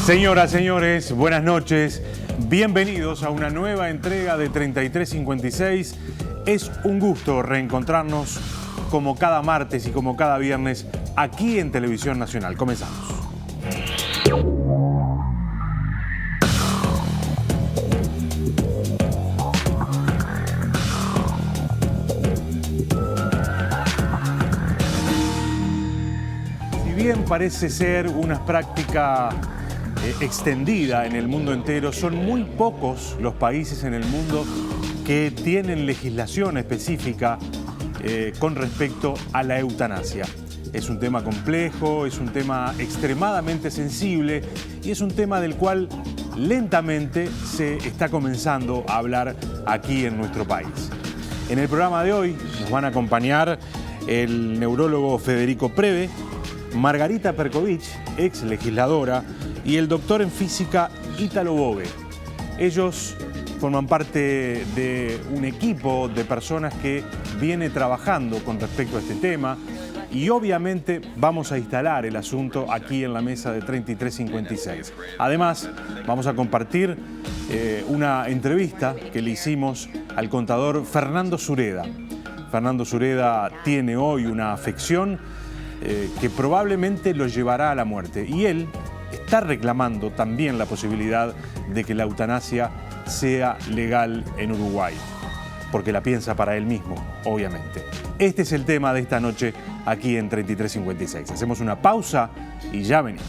Señoras, señores, buenas noches. Bienvenidos a una nueva entrega de 3356. Es un gusto reencontrarnos como cada martes y como cada viernes aquí en Televisión Nacional. Comenzamos. Si bien parece ser una práctica extendida en el mundo entero, son muy pocos los países en el mundo que tienen legislación específica con respecto a la eutanasia. Es un tema complejo, es un tema extremadamente sensible y es un tema del cual lentamente se está comenzando a hablar aquí en nuestro país. En el programa de hoy nos van a acompañar el neurólogo Federico Preve, Margarita Perkovich, ex legisladora, y el doctor en física Ítalo Bove. Ellos forman parte de un equipo de personas que viene trabajando con respecto a este tema y obviamente vamos a instalar el asunto aquí en la mesa de 3356. Además, vamos a compartir una entrevista que le hicimos al contador Fernando Sureda. Fernando Sureda tiene hoy una afección que probablemente lo llevará a la muerte y él está reclamando también la posibilidad de que la eutanasia sea legal en Uruguay, porque la piensa para él mismo, obviamente. Este es el tema de esta noche aquí en 3356. Hacemos una pausa y ya venimos.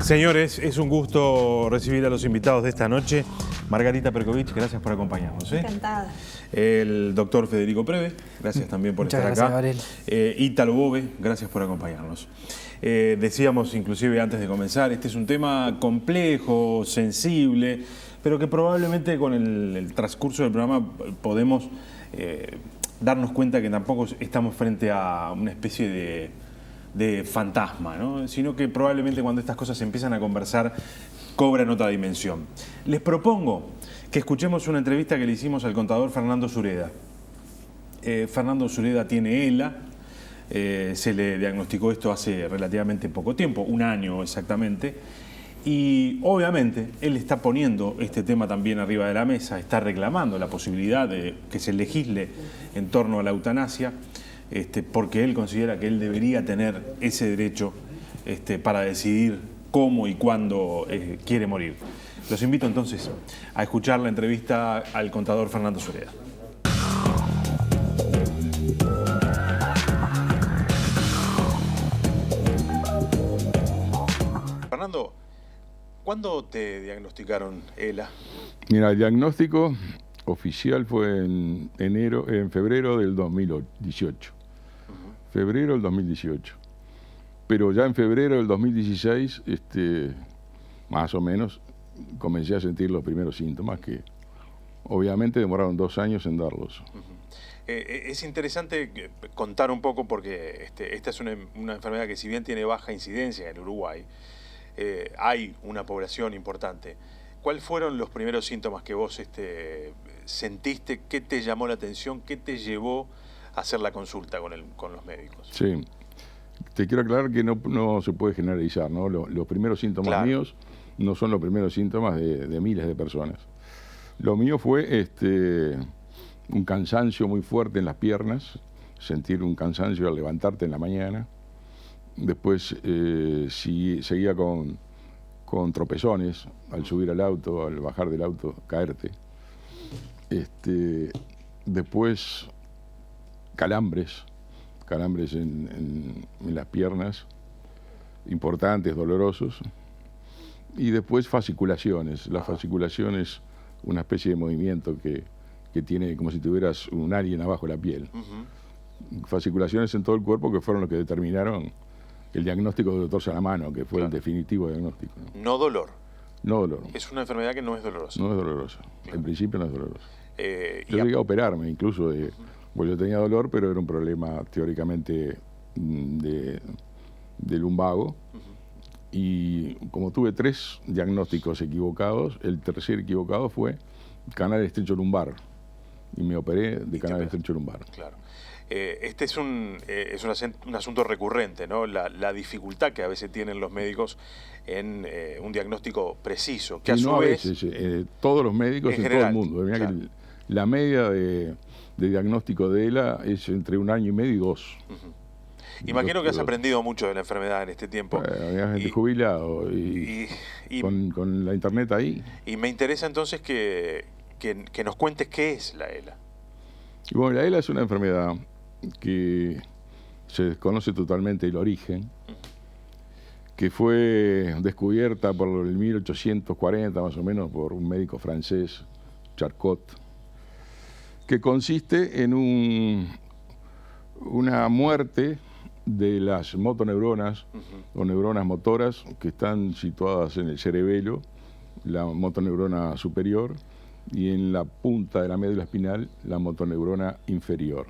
Señores, es un gusto recibir a los invitados de esta noche. Margarita Perkovich, gracias por acompañarnos. Encantada. El doctor Federico Preve, gracias también por estar acá. Gabriel. Ítalo Bove, gracias por acompañarnos. Decíamos inclusive antes de comenzar, este es un tema complejo, sensible, pero que probablemente con el transcurso del programa podemos darnos cuenta que tampoco estamos frente a una especie de fantasma, ¿no? Sino que probablemente cuando estas cosas se empiezan a conversar cobran otra dimensión. Les propongo que escuchemos una entrevista que le hicimos al contador Fernando Sureda. Fernando Sureda tiene ELA, se le diagnosticó esto hace relativamente poco tiempo, un año exactamente, y obviamente él está poniendo este tema también arriba de la mesa, está reclamando la posibilidad de que se legisle en torno a la eutanasia, porque él considera que él debería tener ese derecho para decidir cómo y cuándo quiere morir. Los invito entonces a escuchar la entrevista al contador Fernando Sureda. Fernando, ¿cuándo te diagnosticaron ELA? Mira, el diagnóstico oficial fue en febrero del 2018. Febrero del 2018. Pero ya en febrero del 2016, más o menos, comencé a sentir los primeros síntomas que obviamente demoraron 2 años en darlos. Es interesante contar un poco porque esta es una enfermedad que si bien tiene baja incidencia en Uruguay, hay una población importante. ¿Cuáles fueron los primeros síntomas que vos sentiste? ¿Qué te llamó la atención? ¿Qué te llevó a hacer la consulta con los médicos? Sí, te quiero aclarar que no se puede generalizar, ¿no? Los primeros síntomas claro. míos no son los primeros síntomas de miles de personas. Lo mío fue un cansancio muy fuerte en las piernas, sentir un cansancio al levantarte en la mañana. Después seguía con tropezones al subir al auto, al bajar del auto, caerte. Después calambres en las piernas, importantes, dolorosos. Y después fasciculaciones. Las fasciculaciones, una especie de movimiento que tiene como si tuvieras un alien abajo de la piel. Fasciculaciones en todo el cuerpo que fueron los que determinaron el diagnóstico del doctor Salamano, que fue el definitivo diagnóstico. No dolor. No dolor. Es una enfermedad que no es dolorosa. No es dolorosa. Claro. En principio no es dolorosa. Yo llegué a operarme incluso, porque yo tenía dolor, pero era un problema teóricamente de lumbago. Y como tuve 3 diagnósticos equivocados, el tercer equivocado fue canal estrecho lumbar. Y me operé de canal estrecho lumbar. Claro. Este es un asunto recurrente, ¿no? La dificultad que a veces tienen los médicos en un diagnóstico preciso, que a su vez... todos los médicos en general, todo el mundo. Mirá que la media de diagnóstico de ELA es entre 1 año y medio y 2. Imagino que has aprendido mucho de la enfermedad en este tiempo. Había gente jubilado y con la internet ahí. Y me interesa entonces que nos cuentes qué es la ELA. Y bueno, la ELA es una enfermedad que se desconoce totalmente el origen, que fue descubierta por el 1840 más o menos por un médico francés, Charcot, que consiste en una muerte de las motoneuronas o neuronas motoras que están situadas en el cerebelo, la motoneurona superior, y en la punta de la médula espinal, la motoneurona inferior.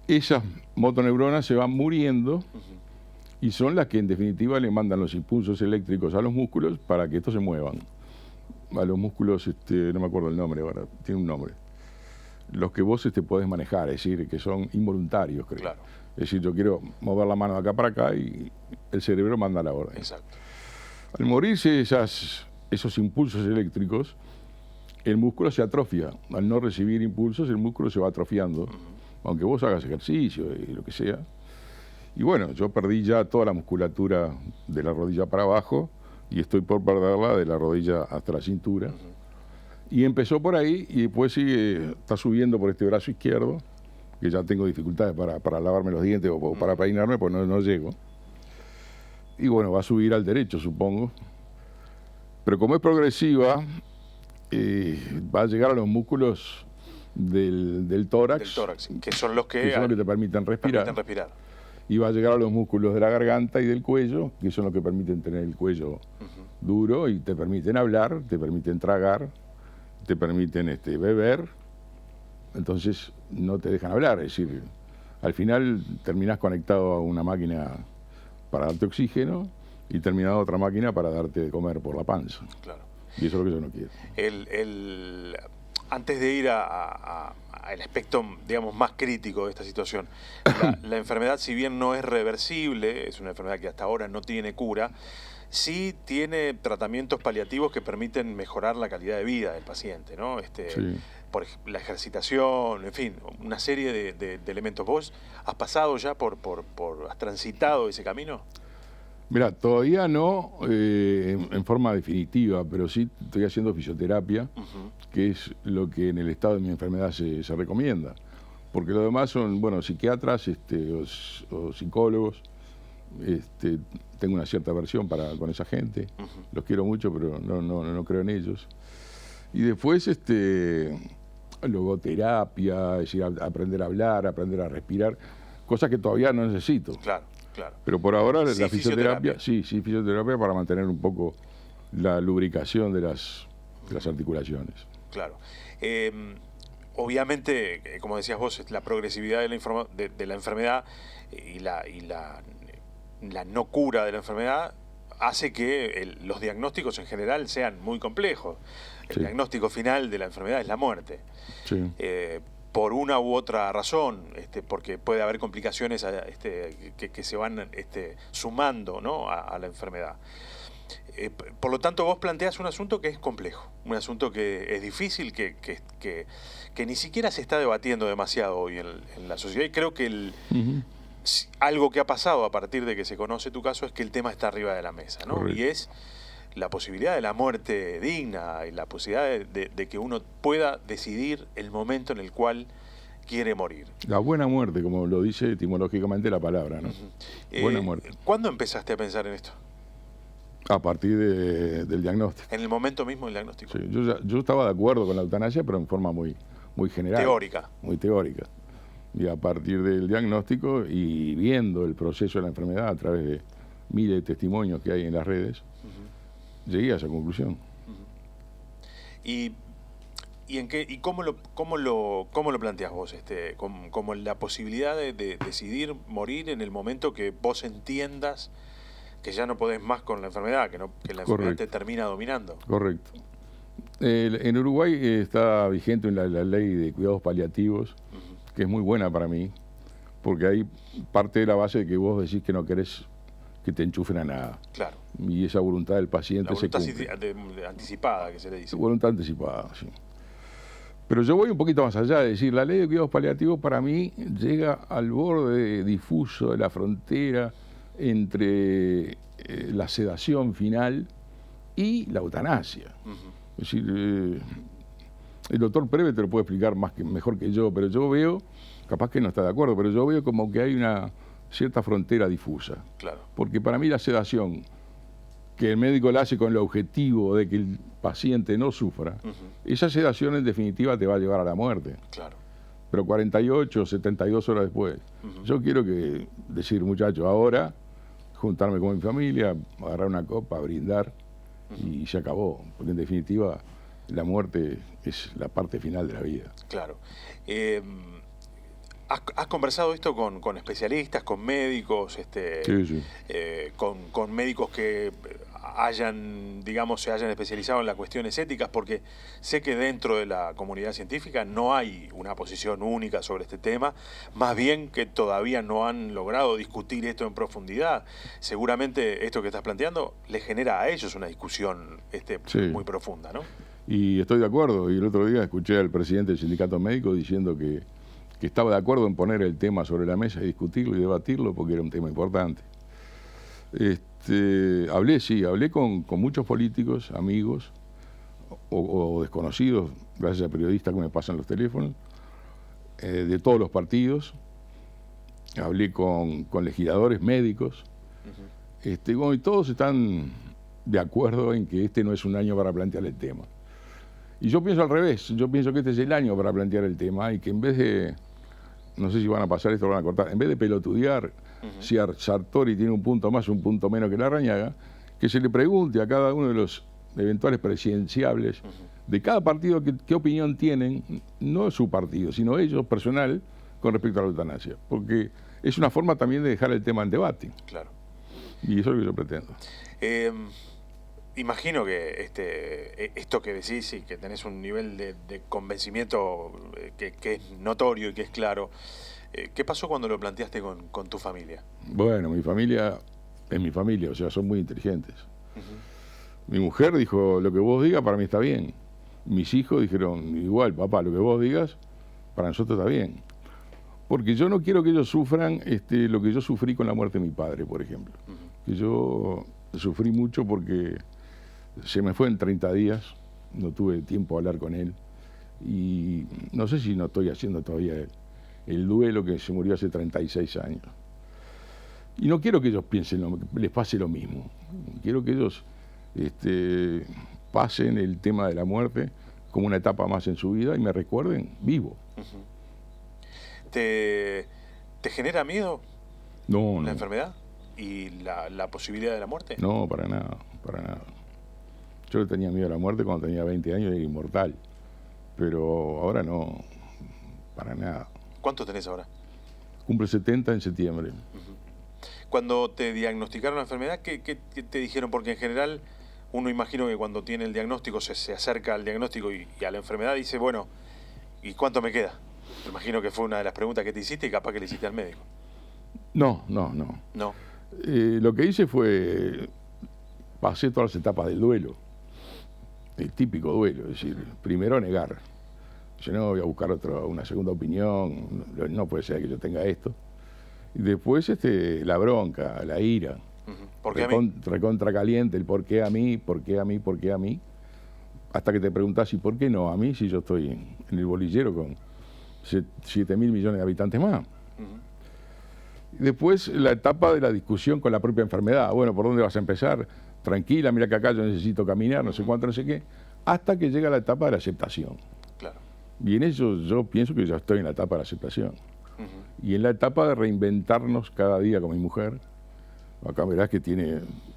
Esas motoneuronas se van muriendo y son las que en definitiva le mandan los impulsos eléctricos a los músculos para que estos se muevan. A los músculos, no me acuerdo el nombre ahora, tiene un nombre. Los que vos podés manejar, es decir, que son involuntarios, creo. Claro. Es decir, yo quiero mover la mano de acá para acá y el cerebro manda la orden. Exacto. Al morirse esos impulsos eléctricos, el músculo se atrofia. Al no recibir impulsos, el músculo se va atrofiando, aunque vos hagas ejercicio y lo que sea. Y bueno, yo perdí ya toda la musculatura de la rodilla para abajo y estoy por perderla de la rodilla hasta la cintura. Y empezó por ahí y después está subiendo por este brazo izquierdo, que ya tengo dificultades para lavarme los dientes o para peinarme, pues no llego. Y bueno, va a subir al derecho, supongo. Pero como es progresiva, va a llegar a los músculos del tórax. Del tórax, que son los que te permiten respirar. Y va a llegar a los músculos de la garganta y del cuello, que son los que permiten tener el cuello duro y te permiten hablar, te permiten tragar, te permiten beber. Entonces no te dejan hablar, es decir, al final terminás conectado a una máquina para darte oxígeno y terminado otra máquina para darte de comer por la panza. Claro. Y eso es lo que yo no quiero. Antes de ir al aspecto, digamos, más crítico de esta situación, la enfermedad, si bien no es reversible, es una enfermedad que hasta ahora no tiene cura, sí tiene tratamientos paliativos que permiten mejorar la calidad de vida del paciente, ¿no? Sí. Por la ejercitación, en fin, una serie de elementos. ¿Vos has pasado ya has transitado ese camino? Mira, todavía no en forma definitiva, pero sí estoy haciendo fisioterapia, que es lo que en el estado de mi enfermedad se recomienda. Porque lo demás son, bueno, psiquiatras o psicólogos. Tengo una cierta aversión con esa gente. Los quiero mucho, pero no creo en ellos. Y después, logoterapia, es decir, aprender a hablar, aprender a respirar, cosas que todavía no necesito. Claro. Pero por ahora sí, la fisioterapia, sí, fisioterapia para mantener un poco la lubricación de las articulaciones. Claro. Obviamente, como decías vos, la progresividad de la enfermedad y la no cura de la enfermedad hace que los diagnósticos en general sean muy complejos. El diagnóstico final de la enfermedad es la muerte. Sí. Por una u otra razón, porque puede haber complicaciones que se van sumando, ¿no?, a la enfermedad. Por lo tanto, vos planteás un asunto que es complejo, un asunto que es difícil, que ni siquiera se está debatiendo demasiado hoy en la sociedad. Y creo que algo que ha pasado a partir de que se conoce tu caso es que el tema está arriba de la mesa, ¿no? Correcto. Y es la posibilidad de la muerte digna y la posibilidad de que uno pueda decidir el momento en el cual quiere morir. La buena muerte, como lo dice etimológicamente la palabra, ¿no? Buena muerte. ¿Cuándo empezaste a pensar en esto? A partir del diagnóstico. ¿En el momento mismo del diagnóstico? Sí, yo estaba de acuerdo con la eutanasia, pero en forma muy general. Teórica. Muy teórica. Y a partir del diagnóstico y viendo el proceso de la enfermedad a través de miles de testimonios que hay en las redes, llegué a esa conclusión. Y ¿Y cómo lo planteás vos? Como la posibilidad de decidir morir en el momento que vos entiendas que ya no podés más con la enfermedad, que la enfermedad te termina dominando. Correcto. En Uruguay está vigente la ley de cuidados paliativos, que es muy buena para mí, porque ahí parte de la base de que vos decís que no querés que te enchufen a nada. Claro. Y esa voluntad del paciente se cumple. Anticipada, que se le dice. Voluntad anticipada, sí. Pero yo voy un poquito más allá, es decir, la ley de cuidados paliativos para mí llega al borde difuso de la frontera entre la sedación final y la eutanasia. Es decir, el doctor Preve te lo puede explicar mejor que yo, pero yo veo, capaz que no está de acuerdo, pero yo veo como que hay una cierta frontera difusa. Claro. Porque para mí la sedación, que el médico la hace con el objetivo de que el paciente no sufra, esa sedación en definitiva te va a llevar a la muerte. Claro. Pero 48 o 72 horas después, yo quiero decir, muchachos, ahora juntarme con mi familia, agarrar una copa, brindar, y se acabó. Porque en definitiva la muerte es la parte final de la vida. Claro. ¿Has conversado esto con especialistas, con médicos, Sí. con médicos que se hayan especializado en las cuestiones éticas? Porque sé que dentro de la comunidad científica no hay una posición única sobre este tema, más bien que todavía no han logrado discutir esto en profundidad. Seguramente esto que estás planteando les genera a ellos una discusión muy profunda, ¿no? Y estoy de acuerdo, y el otro día escuché al presidente del sindicato médico diciendo que estaba de acuerdo en poner el tema sobre la mesa y discutirlo y debatirlo porque era un tema importante. Hablé con muchos políticos, amigos o desconocidos, gracias a periodistas que me pasan los teléfonos, de todos los partidos. Hablé con legisladores, médicos, y todos están de acuerdo en que este no es un año para plantear el tema. Y yo pienso al revés, yo pienso que este es el año para plantear el tema y que en vez de, no sé si van a pasar esto o lo van a cortar, en vez de pelotudear si Sartori tiene un punto más o un punto menos que Larrañaga, que se le pregunte a cada uno de los eventuales presidenciables de cada partido qué opinión tienen, no su partido, sino ellos personal, con respecto a la eutanasia. Porque es una forma también de dejar el tema en debate. Claro. Y eso es lo que yo pretendo. Imagino que esto que decís y que tenés un nivel de convencimiento que es notorio y que es claro. ¿Qué pasó cuando lo planteaste con tu familia? Bueno, mi familia es mi familia, o sea, son muy inteligentes. Mi mujer dijo, lo que vos digas para mí está bien. Mis hijos dijeron, igual, papá, lo que vos digas para nosotros está bien. Porque yo no quiero que ellos sufran lo que yo sufrí con la muerte de mi padre, por ejemplo. Que yo sufrí mucho porque se me fue en 30 días, no tuve tiempo a hablar con él. Y no sé si no estoy haciendo todavía el duelo, que se murió hace 36 años. Y no quiero que ellos piensen, les pase lo mismo. Quiero que ellos pasen el tema de la muerte como una etapa más en su vida y me recuerden vivo. ¿Te genera miedo la enfermedad y la posibilidad de la muerte? No, para nada, para nada. Yo le tenía miedo a la muerte cuando tenía 20 años y era inmortal, pero ahora no, para nada. ¿Cuánto tenés ahora? Cumple 70 en septiembre. Cuando te diagnosticaron la enfermedad, ¿qué te dijeron? Porque en general uno imagino que cuando tiene el diagnóstico se acerca al diagnóstico y a la enfermedad dice, bueno, ¿y cuánto me queda? Me imagino que fue una de las preguntas que te hiciste y capaz que le hiciste al médico. No. No. Lo que hice fue, pasé todas las etapas del duelo, el típico duelo, es decir, primero negar. Yo no voy a buscar una segunda opinión, no puede ser que yo tenga esto. Y después la bronca, la ira, ¿Por qué a mí? Recontra caliente, el por qué a mí, por qué a mí, por qué a mí, hasta que te preguntás, ¿y por qué no a mí si yo estoy en el bolillero con 7.000 millones de habitantes más? Y después la etapa de la discusión con la propia enfermedad. Bueno, ¿por dónde vas a empezar? Tranquila, mira que acá yo necesito caminar, no sé cuánto, no sé qué, hasta que llega la etapa de la aceptación. Claro. Y en eso yo pienso que ya estoy en la etapa de la aceptación. Y en la etapa de reinventarnos cada día con mi mujer. Acá verás que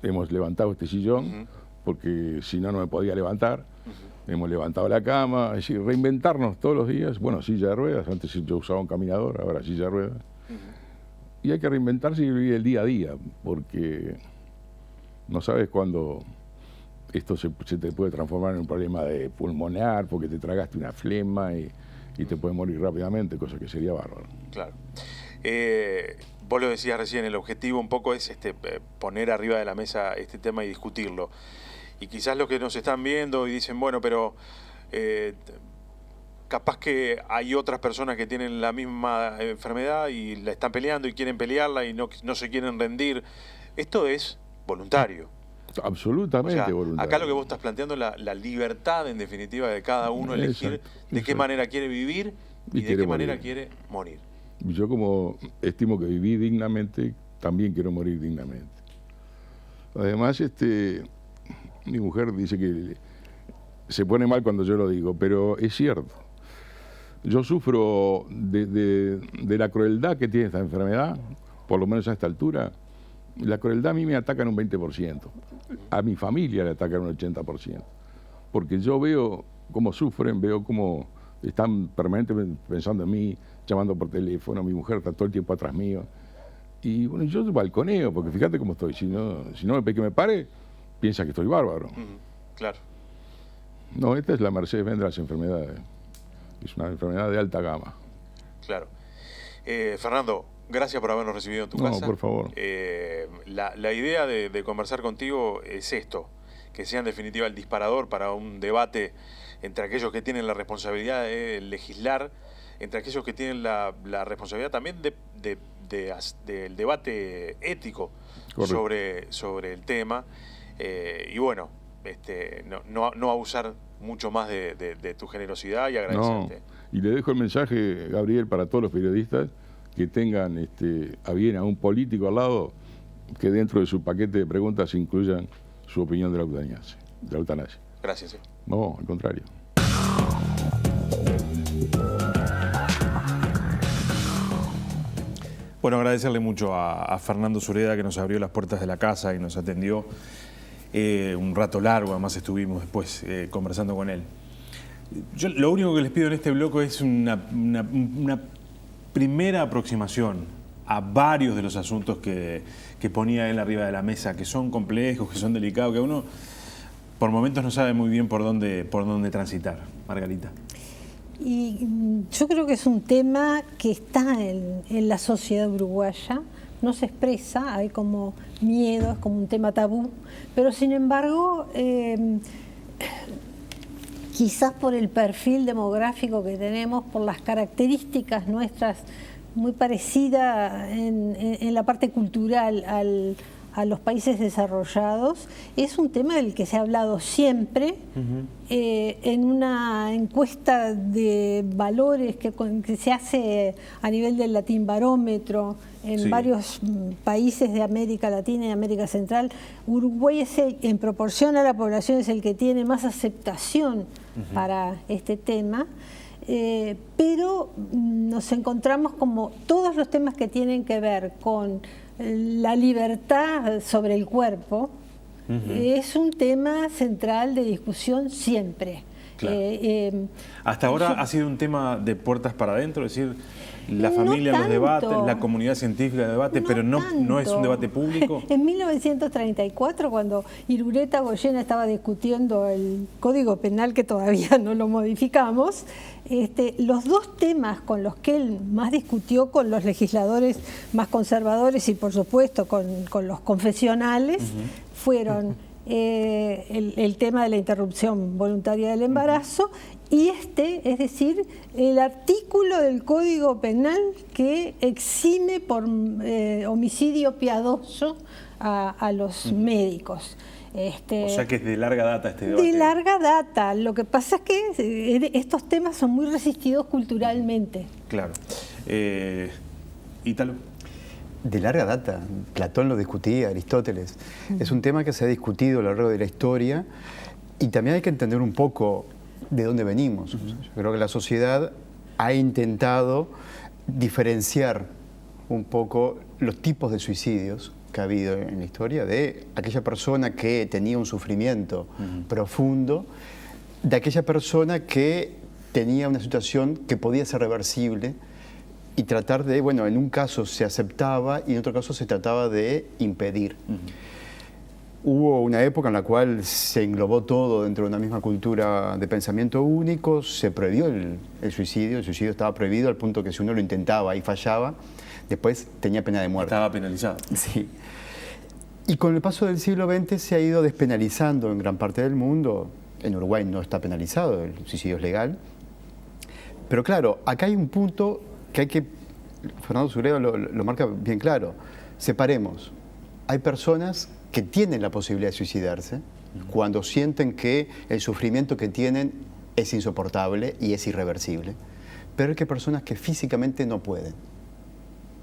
hemos levantado este sillón porque si no, no me podía levantar. Hemos levantado la cama, es decir, reinventarnos todos los días. Bueno, silla de ruedas, antes yo usaba un caminador, ahora silla de ruedas. Y hay que reinventarse y vivir el día a día, porque no sabes cuándo esto se te puede transformar en un problema de pulmonar, porque te tragaste una flema y te puede morir rápidamente, cosa que sería bárbaro. Claro. Vos lo decías recién, el objetivo un poco es poner arriba de la mesa este tema y discutirlo. Y quizás los que nos están viendo y dicen, bueno, pero capaz que hay otras personas que tienen la misma enfermedad y la están peleando y quieren pelearla y no se quieren rendir. Esto es voluntario. Absolutamente, o sea, voluntario. Acá lo que vos estás planteando es la libertad, en definitiva, de cada uno elegir de qué manera quiere vivir y de qué manera quiere morir. Yo, como estimo que viví dignamente, también quiero morir dignamente. Además, mi mujer dice que se pone mal cuando yo lo digo, pero es cierto. Yo sufro de la crueldad que tiene esta enfermedad, por lo menos a esta altura. La crueldad a mí me ataca en un 20%, a mi familia le ataca en un 80%, porque yo veo cómo sufren, veo cómo están permanentemente pensando en mí, llamando por teléfono, mi mujer está todo el tiempo atrás mío, y bueno, yo balconeo, porque fíjate cómo estoy, si no me ve que me pare, piensa que estoy bárbaro. Claro. No, esta es la Mercedes-Benz de las enfermedades, es una enfermedad de alta gama. Claro. Fernando, gracias por habernos recibido en tu casa. No, por favor. La idea de conversar contigo es esto, que sea en definitiva el disparador para un debate entre aquellos que tienen la responsabilidad de legislar, entre aquellos que tienen la responsabilidad también del debate ético sobre el tema. Y bueno, no abusar mucho más de tu generosidad y agradecerte. No, y le dejo el mensaje, Gabriel, para todos los periodistas que tengan a bien a un político al lado, que dentro de su paquete de preguntas incluyan su opinión de la eutanasia. Gracias. No, al contrario. Bueno, agradecerle mucho a Fernando Sureda, que nos abrió las puertas de la casa y nos atendió un rato largo. Además estuvimos después conversando con él. Yo lo único que les pido en este bloque es una primera aproximación a varios de los asuntos que ponía él arriba de la mesa, que son complejos, que son delicados, que uno por momentos no sabe muy bien por dónde transitar. Margarita. Y yo creo que es un tema que está en la sociedad uruguaya, no se expresa, hay como miedo, es como un tema tabú, pero sin embargo, quizás por el perfil demográfico que tenemos, por las características nuestras muy parecidas en la parte cultural a los países desarrollados, es un tema del que se ha hablado siempre. En una encuesta de valores que se hace a nivel del Latin Barómetro en varios países de América Latina y América Central, Uruguay en proporción a la población es el que tiene más aceptación para este tema. Pero nos encontramos como todos los temas que tienen que ver con la libertad sobre el cuerpo, es un tema central de discusión siempre. Claro. Hasta ahora ha sido un tema de puertas para adentro, es decir, la familia los debate, la comunidad científica debate, pero no es un debate público. En 1934, cuando Irureta Goyena estaba discutiendo el Código Penal, que todavía no lo modificamos, los dos temas con los que él más discutió con los legisladores más conservadores y por supuesto con los confesionales fueron el tema de la interrupción voluntaria del embarazo y es decir, el artículo del Código Penal que exime por homicidio piadoso a los médicos. O sea que es de larga data este debate. De larga data. Lo que pasa es que estos temas son muy resistidos culturalmente. Claro. Ítalo. De larga data. Platón lo discutía, Aristóteles. Es un tema que se ha discutido a lo largo de la historia y también hay que entender un poco de dónde venimos. Yo creo que la sociedad ha intentado diferenciar un poco los tipos de suicidios que ha habido en la historia de aquella persona que tenía un sufrimiento profundo, de aquella persona que tenía una situación que podía ser reversible y tratar de, bueno, en un caso se aceptaba y en otro caso se trataba de impedir. Hubo una época en la cual se englobó todo dentro de una misma cultura de pensamiento único, se prohibió el suicidio estaba prohibido al punto que si uno lo intentaba y fallaba, después tenía pena de muerte. Estaba penalizado. Sí. Y con el paso del siglo XX se ha ido despenalizando en gran parte del mundo. En Uruguay no está penalizado, el suicidio es legal. Pero claro, acá hay un punto que hay que, Fernando Sugreva lo marca bien claro, separemos. Hay personas que tienen la posibilidad de suicidarse cuando sienten que el sufrimiento que tienen es insoportable y es irreversible. Pero hay personas que físicamente no pueden.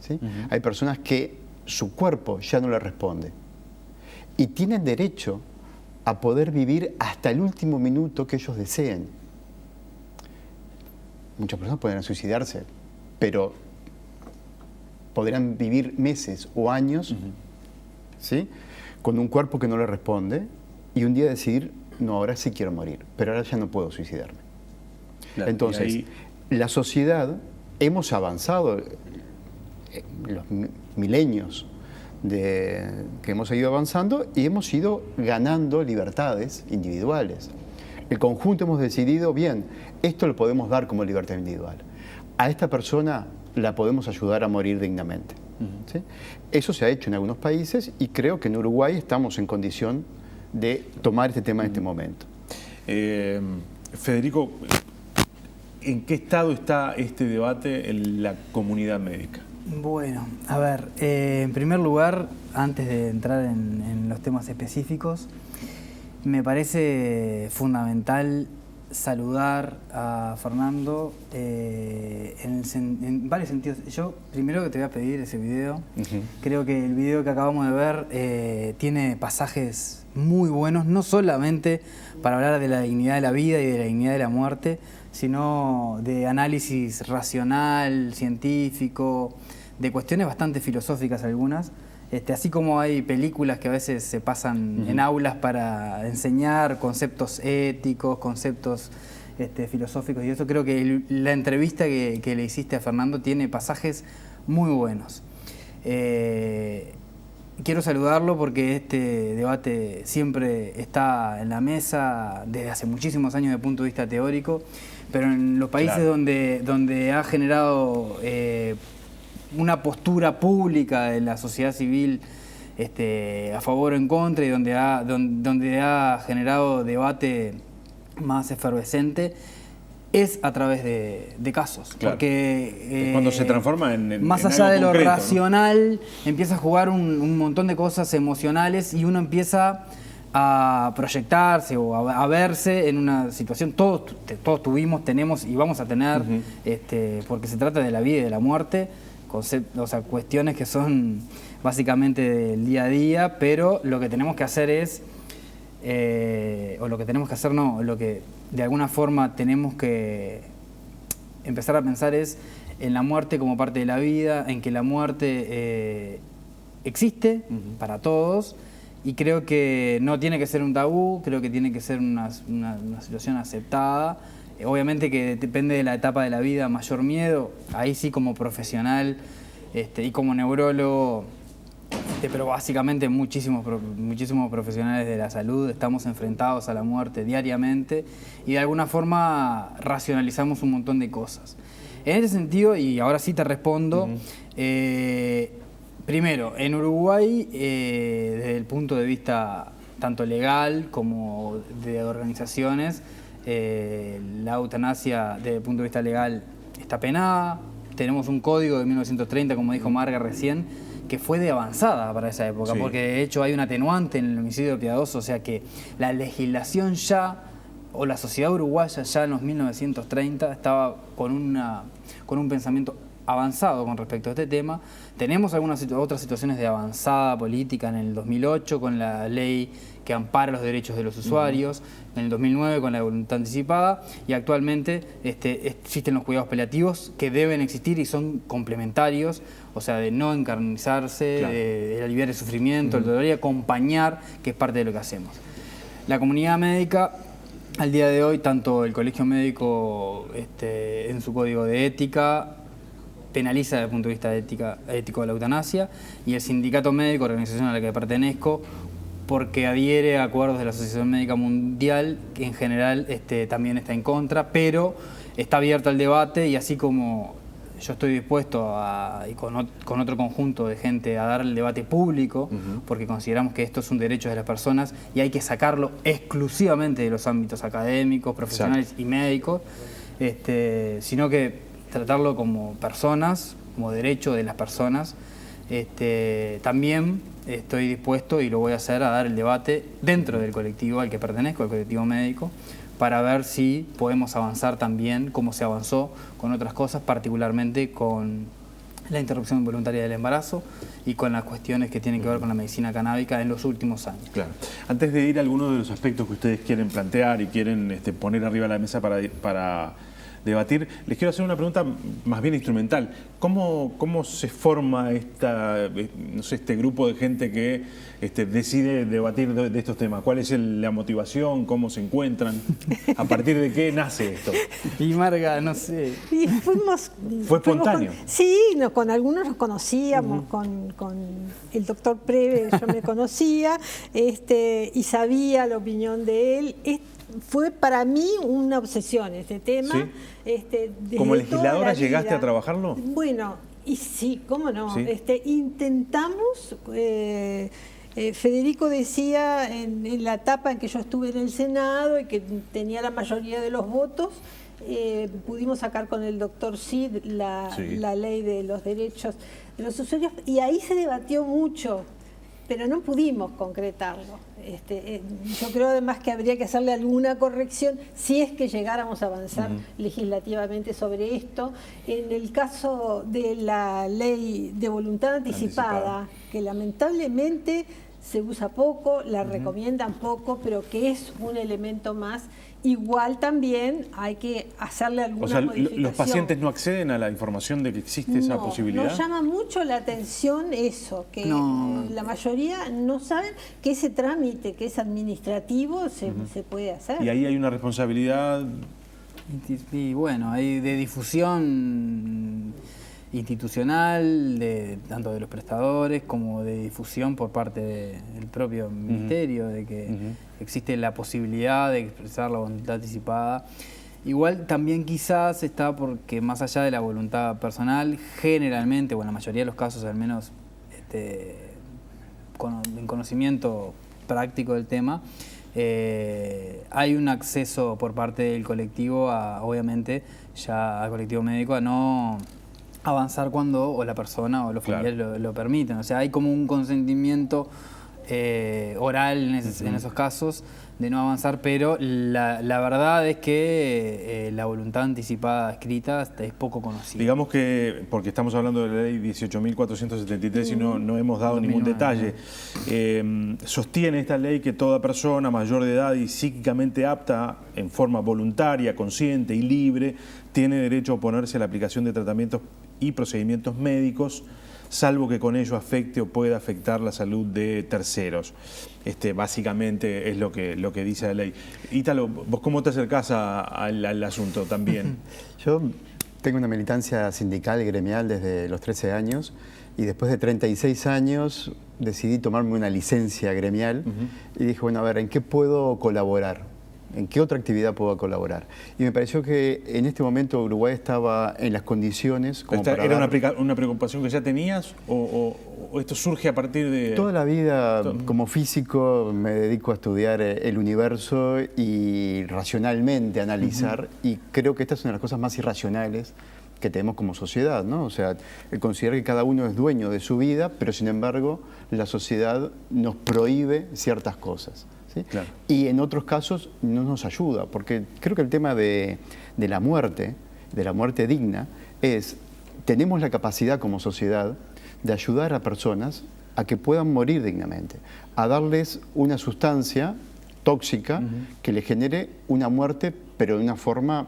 ¿Sí? Hay personas que su cuerpo ya no le responde y tienen derecho a poder vivir hasta el último minuto que ellos deseen. Muchas personas podrán suicidarse, pero podrán vivir meses o años, ¿sí?, con un cuerpo que no le responde y un día decidir, no, ahora sí quiero morir, pero ahora ya no puedo suicidarme. Claro, entonces, la sociedad, hemos avanzado, los milenios que hemos ido avanzando y hemos ido ganando libertades individuales. El conjunto hemos decidido, bien, esto lo podemos dar como libertad individual. A esta persona la podemos ayudar a morir dignamente. ¿Sí? Eso se ha hecho en algunos países y creo que en Uruguay estamos en condición de tomar este tema en este momento. Federico, ¿en qué estado está este debate en la comunidad médica? Bueno, a ver, en primer lugar, antes de entrar en los temas específicos, me parece fundamental saludar a Fernando en varios sentidos. Yo primero que te voy a pedir ese video. Creo que el video que acabamos de ver tiene pasajes muy buenos, no solamente para hablar de la dignidad de la vida y de la dignidad de la muerte, sino de análisis racional, científico, de cuestiones bastante filosóficas algunas. Así como hay películas que a veces se pasan en aulas para enseñar conceptos éticos, conceptos filosóficos, y eso, creo que la entrevista que le hiciste a Fernando tiene pasajes muy buenos. Quiero saludarlo porque este debate siempre está en la mesa desde hace muchísimos años desde el punto de vista teórico, pero en los países donde ha generado una postura pública de la sociedad civil a favor o en contra, y donde ha generado debate más efervescente, es a través de casos. Claro. Porque cuando se transforma en más en allá algo de lo concreto, racional, ¿no?, empieza a jugar un montón de cosas emocionales y uno empieza a proyectarse o a verse en una situación. Todos tuvimos, tenemos y vamos a tener, porque se trata de la vida y de la muerte, o sea, cuestiones que son básicamente del día a día, pero lo que tenemos que hacer es, o lo que tenemos que hacer no, lo que de alguna forma tenemos que empezar a pensar es en la muerte como parte de la vida, en que la muerte existe para todos, y creo que no tiene que ser un tabú, creo que tiene que ser una situación aceptada. Obviamente que depende de la etapa de la vida, mayor miedo, ahí sí como profesional y como neurólogo, pero básicamente muchísimos profesionales de la salud estamos enfrentados a la muerte diariamente y de alguna forma racionalizamos un montón de cosas. En ese sentido, y ahora sí te respondo, primero, en Uruguay, desde el punto de vista tanto legal como de organizaciones, la eutanasia desde el punto de vista legal está penada. Tenemos un código de 1930, como dijo Marga recién, que fue de avanzada para esa época, porque de hecho hay un atenuante en el homicidio piadoso, o sea que la legislación ya, o la sociedad uruguaya ya en los 1930 estaba con un pensamiento avanzado con respecto a este tema. Tenemos algunas otras situaciones de avanzada política en el 2008 con la ley que ampara los derechos de los usuarios, en el 2009 con la voluntad anticipada, y actualmente existen los cuidados paliativos que deben existir y son complementarios, o sea, de no encarnizarse, claro, de aliviar el sufrimiento, el dolor y acompañar, que es parte de lo que hacemos. La comunidad médica, al día de hoy, tanto el Colegio Médico en su código de ética penaliza desde el punto de vista ético de la eutanasia, y el Sindicato Médico, organización a la que pertenezco, porque adhiere a acuerdos de la Asociación Médica Mundial, que en general también está en contra, pero está abierto al debate, y así como yo estoy dispuesto y con otro conjunto de gente a dar el debate público, porque consideramos que esto es un derecho de las personas y hay que sacarlo exclusivamente de los ámbitos académicos, profesionales y médicos, sino que tratarlo como personas, como derecho de las personas. También estoy dispuesto, y lo voy a hacer, a dar el debate dentro del colectivo al que pertenezco, el colectivo médico, para ver si podemos avanzar también como se avanzó con otras cosas, particularmente con la interrupción voluntaria del embarazo y con las cuestiones que tienen que ver con la medicina canábica en los últimos años. Claro. Antes de ir a algunos de los aspectos que ustedes quieren plantear y quieren poner arriba de la mesa para debatir, les quiero hacer una pregunta más bien instrumental. ¿Cómo se forma este grupo de gente que decide debatir de estos temas? ¿Cuál es la motivación? ¿Cómo se encuentran? ¿A partir de qué nace esto? Y Marga, no sé. Y ¿Fue espontáneo? Sí, con algunos nos conocíamos, con el doctor Preve yo me conocía, y sabía la opinión de él. Fue para mí una obsesión este tema. ¿Sí? ¿Como legisladora llegaste a trabajarlo? Bueno, y sí, cómo no. ¿Sí? Intentamos, Federico decía en la etapa en que yo estuve en el Senado y que tenía la mayoría de los votos, pudimos sacar con el doctor Cid la ley de los derechos de los usuarios, y ahí se debatió mucho, pero no pudimos concretarlo. Yo creo además que habría que hacerle alguna corrección si es que llegáramos a avanzar legislativamente sobre esto. En el caso de la ley de voluntad anticipada, que lamentablemente se usa poco, la recomiendan poco, pero que es un elemento más. Igual también hay que hacerle alguna modificación. ¿Los pacientes no acceden a la información de que existe esa posibilidad? Nos llama mucho la atención eso, que la mayoría no saben que ese trámite, que es administrativo, se puede hacer. Y ahí hay una responsabilidad. Y bueno, hay de difusión institucional, tanto de los prestadores como de difusión por parte del propio ministerio, de que existe la posibilidad de expresar la voluntad anticipada. Igual también quizás está porque más allá de la voluntad personal, generalmente, o en la mayoría de los casos al menos, en conocimiento práctico del tema, hay un acceso por parte del colectivo, obviamente, ya al colectivo médico, a no avanzar cuando o la persona o los familiares lo permiten. O sea, hay como un consentimiento oral en esos casos de no avanzar, pero la verdad es que la voluntad anticipada escrita es poco conocida. Digamos que, porque estamos hablando de la ley 18.473 y no hemos dado ningún detalle, sostiene esta ley que toda persona mayor de edad y psíquicamente apta, en forma voluntaria, consciente y libre, tiene derecho a oponerse a la aplicación de tratamientos y procedimientos médicos, salvo que con ello afecte o pueda afectar la salud de terceros. Básicamente es lo que dice la ley. Ítalo, ¿vos cómo te acercás al asunto también? Yo tengo una militancia sindical y gremial desde los 13 años y después de 36 años decidí tomarme una licencia gremial y dije, bueno, a ver, ¿en qué puedo colaborar? ¿En qué otra actividad puedo colaborar? Y me pareció que en este momento Uruguay estaba en las condiciones como para ¿Era una preocupación que ya tenías o esto surge a partir de...? Toda la vida como físico me dedico a estudiar el universo y racionalmente analizar, y creo que esta es una de las cosas más irracionales que tenemos como sociedad, ¿no? O sea, el considerar que cada uno es dueño de su vida, pero sin embargo la sociedad nos prohíbe ciertas cosas. ¿Sí? Claro. Y en otros casos no nos ayuda, porque creo que el tema de la muerte digna, es tenemos la capacidad como sociedad de ayudar a personas a que puedan morir dignamente, a darles una sustancia tóxica que les genere una muerte, pero de una forma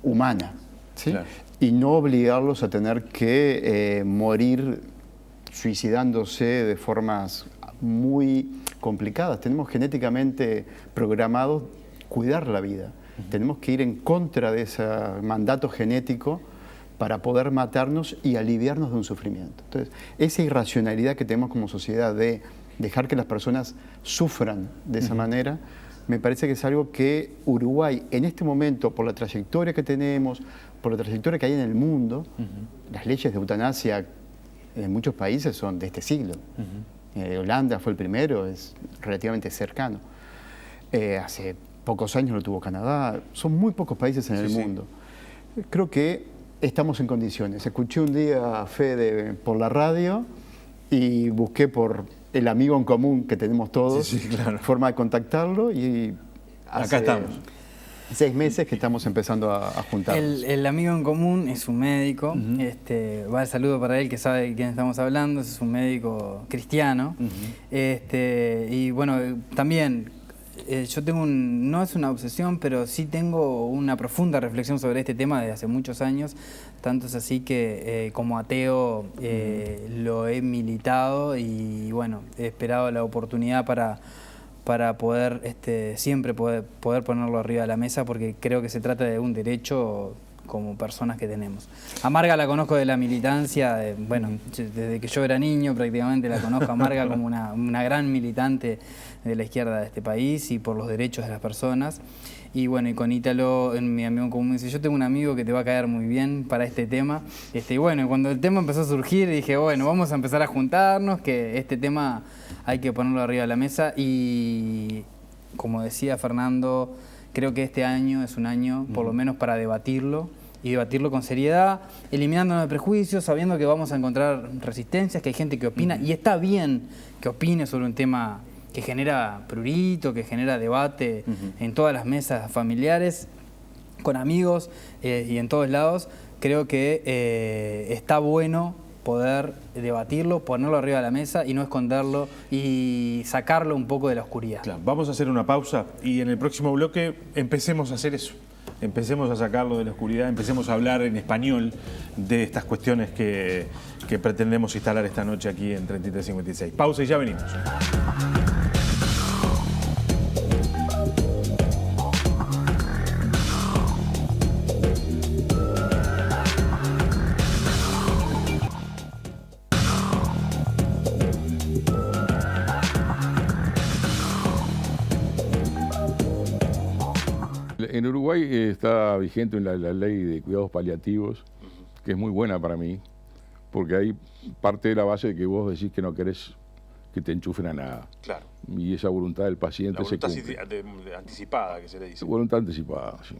humana, ¿sí? Claro. Y no obligarlos a tener que morir suicidándose de formas muy complicadas. Tenemos genéticamente programados cuidar la vida. Tenemos que ir en contra de ese mandato genético para poder matarnos y aliviarnos de un sufrimiento. Entonces, esa irracionalidad que tenemos como sociedad de dejar que las personas sufran de esa manera, me parece que es algo que Uruguay, en este momento, por la trayectoria que tenemos, por la trayectoria que hay en el mundo, las leyes de eutanasia en muchos países son de este siglo. Holanda fue el primero, es relativamente cercano. Hace pocos años lo tuvo Canadá, son muy pocos países en el mundo. Creo que estamos en condiciones. Escuché un día a Fede por la radio y busqué por el amigo en común que tenemos todos, claro. forma de contactarlo, y Acá estamos. 6 meses que estamos empezando a juntarnos. El amigo en común es un médico, va el saludo para él que sabe de quién estamos hablando, es un médico cristiano. Y bueno, también yo tengo no es una obsesión, pero sí tengo una profunda reflexión sobre este tema desde hace muchos años, tanto es así que como ateo lo he militado y bueno, he esperado la oportunidad para poder siempre poder ponerlo arriba de la mesa, porque creo que se trata de un derecho como personas que tenemos. A Marga la conozco de la militancia, bueno, desde que yo era niño prácticamente la conozco a Marga como una gran militante de la izquierda de este país y por los derechos de las personas. Y bueno, y con Ítalo, mi amigo común, me dice, yo tengo un amigo que te va a caer muy bien para este tema. Y bueno, cuando el tema empezó a surgir, dije, bueno, vamos a empezar a juntarnos, que este tema hay que ponerlo arriba de la mesa. Y como decía Fernando, creo que este año es un año, por lo menos, para debatirlo, y debatirlo con seriedad, eliminándonos de prejuicios, sabiendo que vamos a encontrar resistencias, que hay gente que opina, y está bien que opine sobre un tema que genera prurito, que genera debate en todas las mesas familiares, con amigos y en todos lados. Creo que está bueno poder debatirlo, ponerlo arriba de la mesa y no esconderlo y sacarlo un poco de la oscuridad. Claro, vamos a hacer una pausa y en el próximo bloque empecemos a hacer eso. Empecemos a sacarlo de la oscuridad, empecemos a hablar en español de estas cuestiones que pretendemos instalar esta noche aquí en 3356. Pausa y ya venimos. En Uruguay está vigente la ley de cuidados paliativos, que es muy buena para mí, porque ahí parte de la base de que vos decís que no querés que te enchufen a nada. Claro. Y esa voluntad del paciente La voluntad se cumple. anticipada, que se le dice. Voluntad anticipada, sí.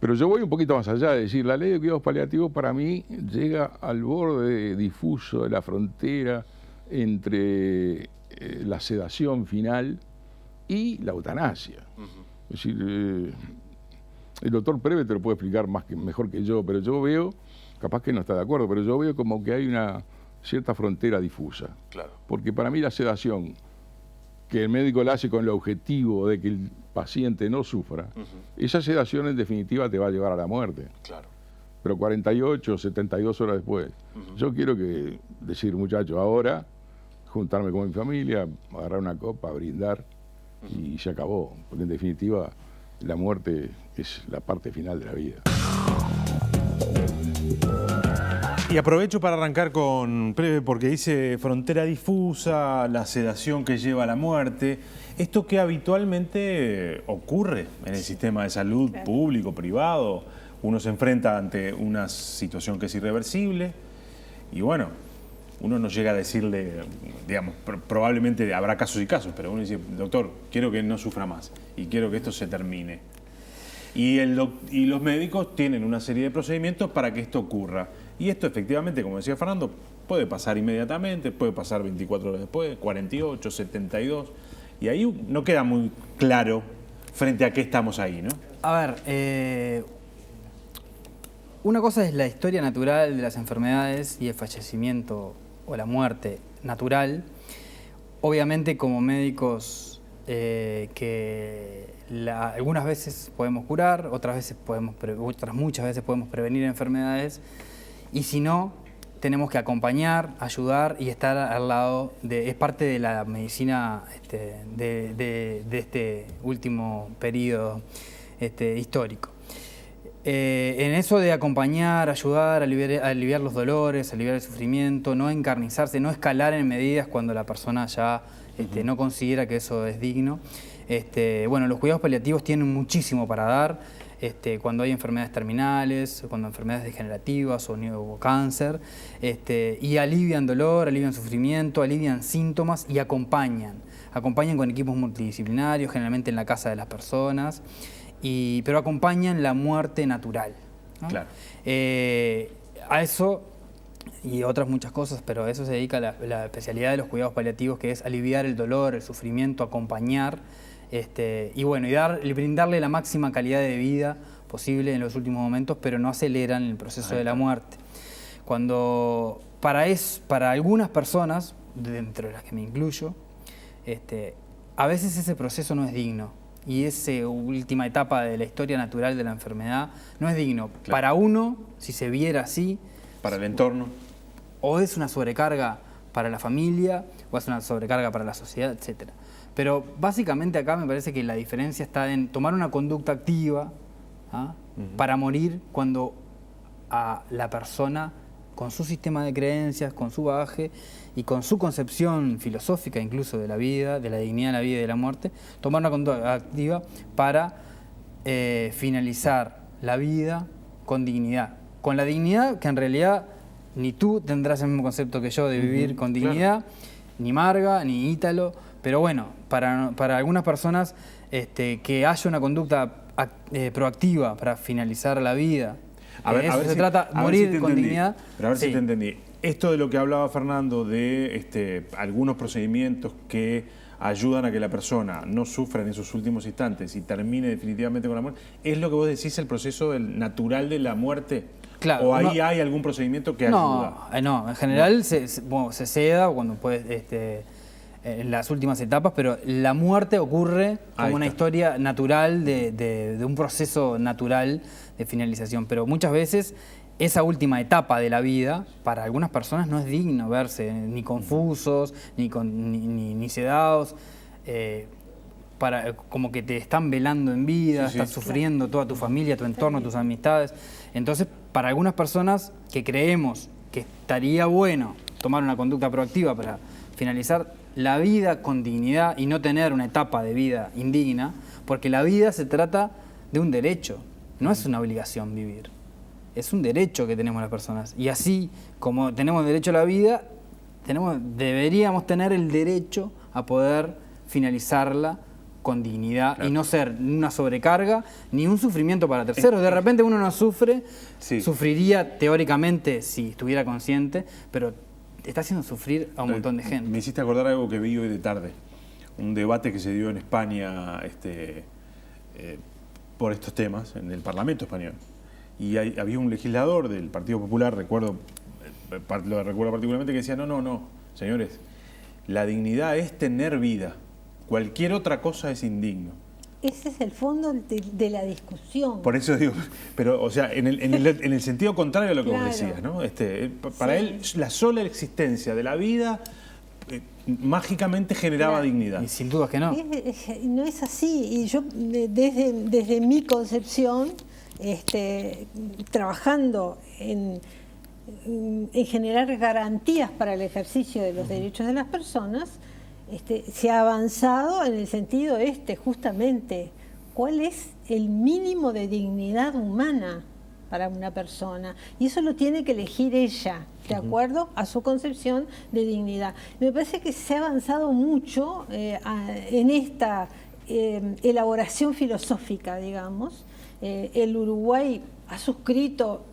Pero yo voy un poquito más allá, es decir, la ley de cuidados paliativos para mí llega al borde difuso de la frontera entre la sedación final y la eutanasia. Es decir, el doctor Preve te lo puede explicar mejor que yo, pero yo veo, capaz que no está de acuerdo, pero yo veo como que hay una cierta frontera difusa. Claro. Porque para mí la sedación, que el médico la hace con el objetivo de que el paciente no sufra, esa sedación en definitiva te va a llevar a la muerte. Claro. Pero 48 o 72 horas después, yo quiero decir, muchachos, ahora juntarme con mi familia, agarrar una copa, brindar, y se acabó, porque en definitiva la muerte es la parte final de la vida. Y aprovecho para arrancar con Preve porque dice frontera difusa, la sedación que lleva a la muerte. Esto que habitualmente ocurre en el sistema de salud público, privado, uno se enfrenta ante una situación que es irreversible y bueno, uno no llega a decirle, digamos, probablemente habrá casos y casos, pero uno dice, doctor, quiero que no sufra más y quiero que esto se termine. Y los médicos tienen una serie de procedimientos para que esto ocurra. Y esto efectivamente, como decía Fernando, puede pasar inmediatamente, puede pasar 24 horas después, 48, 72. Y ahí no queda muy claro frente a qué estamos ahí, ¿no? A ver, una cosa es la historia natural de las enfermedades y el fallecimiento o la muerte natural. Obviamente como médicos algunas veces podemos curar, otras muchas veces podemos prevenir enfermedades, y si no, tenemos que acompañar, ayudar y estar al lado es parte de la medicina de este último periodo histórico. En eso de acompañar, ayudar, aliviar los dolores, aliviar el sufrimiento, no encarnizarse, no escalar en medidas cuando la persona ya no considera que eso es digno. Bueno, los cuidados paliativos tienen muchísimo para dar. Cuando hay enfermedades terminales, cuando hay enfermedades degenerativas o cáncer, y alivian dolor, alivian sufrimiento, alivian síntomas y acompañan con equipos multidisciplinarios, generalmente en la casa de las personas, pero acompañan la muerte natural, ¿no? Claro. A eso y otras muchas cosas, pero a eso se dedica la especialidad de los cuidados paliativos, que es aliviar el dolor, el sufrimiento, acompañar, y brindarle la máxima calidad de vida posible en los últimos momentos, pero no aceleran el proceso de la muerte. Cuando para algunas personas, dentro de las que me incluyo, a veces ese proceso no es digno, y esa última etapa de la historia natural de la enfermedad no es digno. Claro. Para uno, si se viera así, para el entorno, o es una sobrecarga para la familia, o es una sobrecarga para la sociedad, etcétera. Pero básicamente acá me parece que la diferencia está en tomar una conducta activa para morir cuando a la persona, con su sistema de creencias, con su bagaje y con su concepción filosófica incluso de la vida, de la dignidad de la vida y de la muerte, tomar una conducta activa para finalizar la vida con dignidad. Con la dignidad que en realidad ni tú tendrás el mismo concepto que yo de vivir con dignidad, claro, ni Marga, ni Ítalo. Pero bueno, para algunas personas que haya una conducta proactiva para finalizar la vida, se trata de morir con dignidad. Pero a ver si te entendí. Esto de lo que hablaba Fernando, de algunos procedimientos que ayudan a que la persona no sufra en esos últimos instantes y termine definitivamente con la muerte, ¿es lo que vos decís el proceso natural de la muerte? Claro, ¿O ahí hay algún procedimiento que ayuda? No, en general se ceda cuando puede, en las últimas etapas, pero la muerte ocurre como una historia natural de un proceso natural de finalización. Pero muchas veces esa última etapa de la vida, para algunas personas no es digno verse ni confusos, ni sedados, como que te están velando en vida, estás sufriendo toda tu familia, tu entorno, tus amistades. Entonces, para algunas personas que creemos que estaría bueno tomar una conducta proactiva para finalizar la vida con dignidad y no tener una etapa de vida indigna, porque la vida se trata de un derecho, no es una obligación vivir. Es un derecho que tenemos las personas. Y así como tenemos derecho a la vida, deberíamos tener el derecho a poder finalizarla con dignidad, claro, y no ser una sobrecarga ni un sufrimiento para terceros. De repente uno no sufre, sufriría teóricamente si estuviera consciente, pero está haciendo sufrir a un montón de gente. Me hiciste acordar algo que vi hoy de tarde, un debate que se dio en España por estos temas, en el Parlamento español. Y había un legislador del Partido Popular, lo recuerdo particularmente, que decía, no, señores, la dignidad es tener vida, cualquier otra cosa es indigno. Ese es el fondo de la discusión. Por eso digo, pero o sea, en el sentido contrario a lo que vos decías, ¿no? Para él, la sola existencia de la vida mágicamente generaba dignidad. Y sin duda que no. No es así. Y yo, desde mi concepción, trabajando en generar garantías para el ejercicio de los derechos de las personas, se ha avanzado en el sentido justamente, ¿cuál es el mínimo de dignidad humana para una persona? Y eso lo tiene que elegir ella, de acuerdo a su concepción de dignidad. Me parece que se ha avanzado mucho en esta elaboración filosófica, digamos. El Uruguay ha suscrito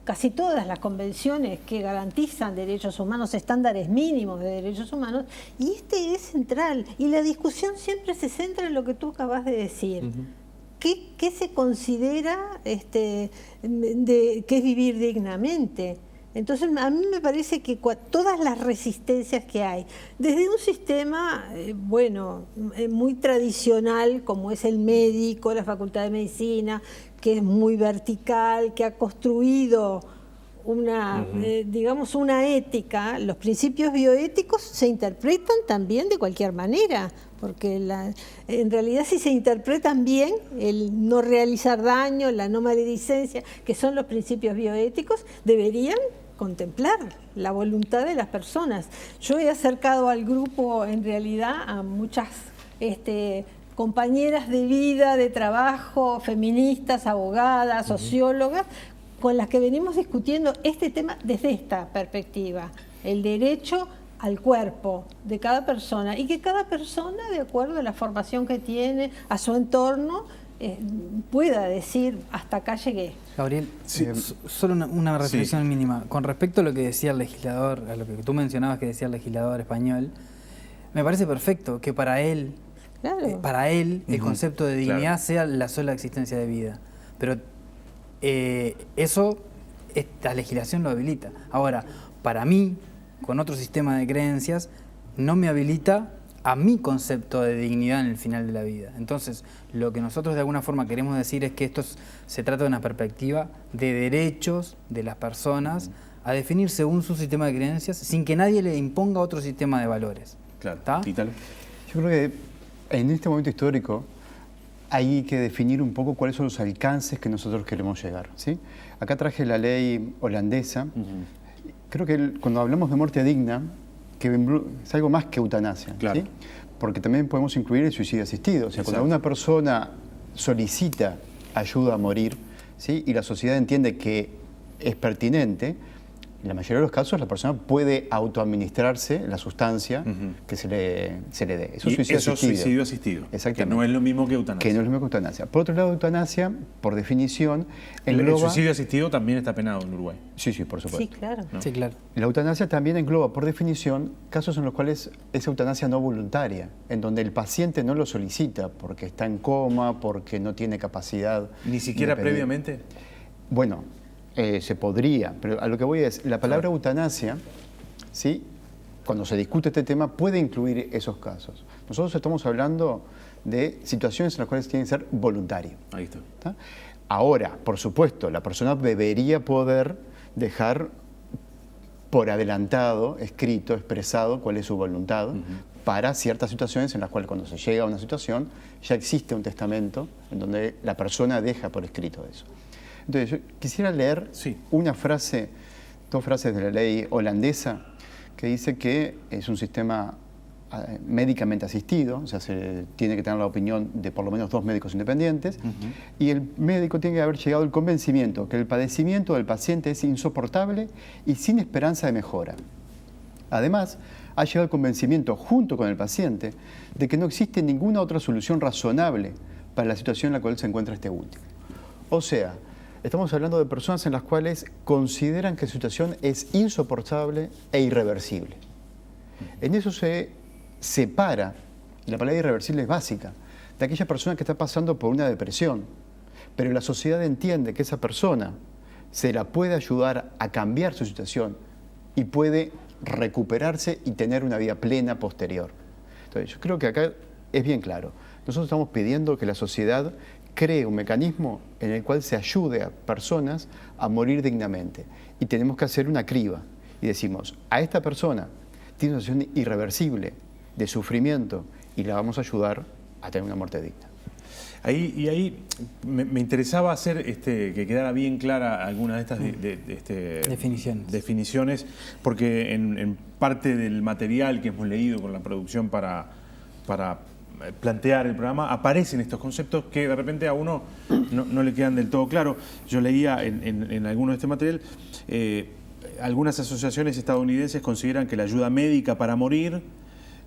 casi todas las convenciones que garantizan derechos humanos, estándares mínimos de derechos humanos, y es central. Y la discusión siempre se centra en lo que tú acabas de decir. qué se considera que es vivir dignamente. Entonces, a mí me parece que todas las resistencias que hay, desde un sistema, muy tradicional, como es el médico, la Facultad de Medicina, que es muy vertical, que ha construido una ética, los principios bioéticos se interpretan también de cualquier manera, porque en realidad si se interpretan bien, el no realizar daño, la no maledicencia, que son los principios bioéticos, deberían contemplar la voluntad de las personas. Yo he acercado al grupo en realidad a muchas compañeras de vida, de trabajo, feministas, abogadas, sociólogas, con las que venimos discutiendo este tema desde esta perspectiva, el derecho al cuerpo de cada persona, y que cada persona, de acuerdo a la formación que tiene, a su entorno, pueda decir, hasta acá llegué. Gabriel, solo una reflexión mínima. Con respecto a lo que decía el legislador, a lo que tú mencionabas que decía el legislador español, me parece perfecto que para él, el concepto de dignidad sea la sola existencia de vida. Pero eso, esta legislación lo habilita. Ahora, para mí, con otro sistema de creencias, no me habilita a mi concepto de dignidad en el final de la vida. Entonces, lo que nosotros de alguna forma queremos decir es que esto se trata de una perspectiva de derechos de las personas a definir según su sistema de creencias, sin que nadie le imponga otro sistema de valores. Claro. Yo creo que en este momento histórico hay que definir un poco cuáles son los alcances que nosotros queremos llegar, ¿sí? Acá traje la ley holandesa. Creo que cuando hablamos de muerte digna, que es algo más que eutanasia, ¿sí? Porque también podemos incluir el suicidio asistido. O sea, cuando una persona solicita ayuda a morir, ¿sí? Y la sociedad entiende que es pertinente, en la mayoría de los casos la persona puede autoadministrarse la sustancia que se le dé. Eso es suicidio asistido. Exactamente. Que no es lo mismo que eutanasia. Que no es lo mismo que eutanasia. Por otro lado, eutanasia, por definición, engloba... ¿El suicidio asistido también está penado en Uruguay? Sí, por supuesto. Sí, claro. ¿No? Sí, claro. La eutanasia también engloba, por definición, casos en los cuales es eutanasia no voluntaria, en donde el paciente no lo solicita porque está en coma, porque no tiene capacidad... ¿Ni siquiera previamente? Bueno, se podría, pero a lo que voy es, la palabra eutanasia, ¿sí? Cuando se discute este tema, puede incluir esos casos. Nosotros estamos hablando de situaciones en las cuales tiene que ser voluntario. Ahí está. ¿Tá? Ahora, por supuesto, la persona debería poder dejar por adelantado, escrito, expresado, cuál es su voluntad para ciertas situaciones en las cuales cuando se llega a una situación ya existe un testamento en donde la persona deja por escrito eso. Entonces, yo quisiera leer una frase, dos frases de la ley holandesa que dice que es un sistema médicamente asistido, o sea, se tiene que tener la opinión de por lo menos 2 médicos independientes, y el médico tiene que haber llegado al convencimiento que el padecimiento del paciente es insoportable y sin esperanza de mejora. Además, ha llegado al convencimiento, junto con el paciente, de que no existe ninguna otra solución razonable para la situación en la cual se encuentra este último. O sea, estamos hablando de personas en las cuales consideran que su situación es insoportable e irreversible. En eso se separa, la palabra irreversible es básica, de aquella persona que está pasando por una depresión, pero la sociedad entiende que esa persona se la puede ayudar a cambiar su situación y puede recuperarse y tener una vida plena posterior. Entonces, yo creo que acá es bien claro. Nosotros estamos pidiendo que la sociedad cree un mecanismo en el cual se ayude a personas a morir dignamente. Y tenemos que hacer una criba. Y decimos, a esta persona tiene una situación irreversible de sufrimiento y la vamos a ayudar a tener una muerte digna. Ahí me interesaba hacer que quedara bien clara alguna de estas definiciones, porque en parte del material que hemos leído con la producción para plantear el programa aparecen estos conceptos que de repente a uno no le quedan del todo claros. Yo leía en alguno de este material, algunas asociaciones estadounidenses consideran que la ayuda médica para morir,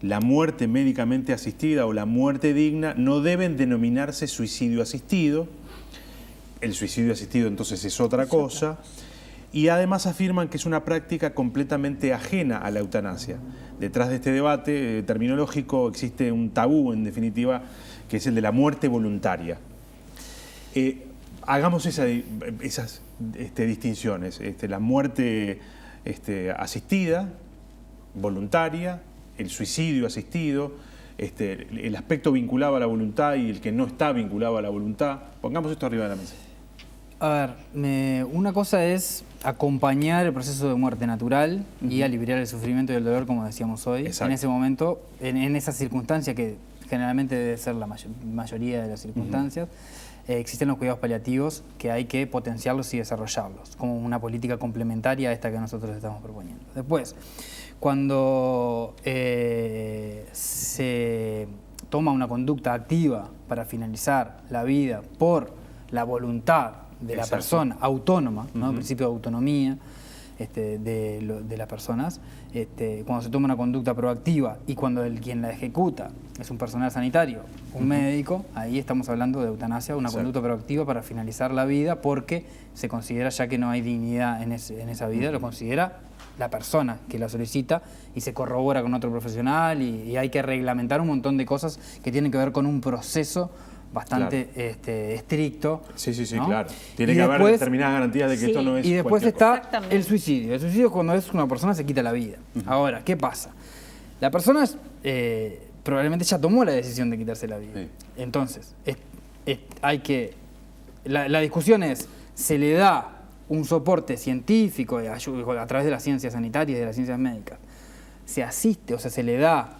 la muerte médicamente asistida o la muerte digna no deben denominarse suicidio asistido. El suicidio asistido entonces es otra cosa. Y además afirman que es una práctica completamente ajena a la eutanasia. Detrás de este debate terminológico existe un tabú, en definitiva, que es el de la muerte voluntaria. Hagamos esas distinciones. La muerte asistida, voluntaria, el suicidio asistido, el aspecto vinculado a la voluntad y el que no está vinculado a la voluntad. Pongamos esto arriba de la mesa. A ver, una cosa es acompañar el proceso de muerte natural y aliviar el sufrimiento y el dolor, como decíamos hoy. Exacto. En ese momento, en esa circunstancia, que generalmente debe ser la mayoría de las circunstancias, existen los cuidados paliativos que hay que potenciarlos y desarrollarlos, como una política complementaria a esta que nosotros estamos proponiendo. Después, cuando se toma una conducta activa para finalizar la vida por la voluntad de la persona autónoma, ¿no? El principio de autonomía de las personas, cuando se toma una conducta proactiva y cuando quien la ejecuta es un personal sanitario, un médico, ahí estamos hablando de eutanasia, una conducta proactiva para finalizar la vida, porque se considera ya que no hay dignidad en esa vida, lo considera la persona que la solicita y se corrobora con otro profesional y hay que reglamentar un montón de cosas que tienen que ver con un proceso bastante estricto. Sí, ¿no? claro. Tiene que haber determinadas garantías de que esto no es. Y después está Exactamente. el suicidio. El suicidio es cuando una persona se quita la vida. Ahora, ¿qué pasa? La persona probablemente ya tomó la decisión de quitarse la vida. Sí. Entonces, hay que... La discusión es, ¿se le da un soporte científico a través de las ciencias sanitarias y de las ciencias médicas? ¿Se asiste, o sea, se le da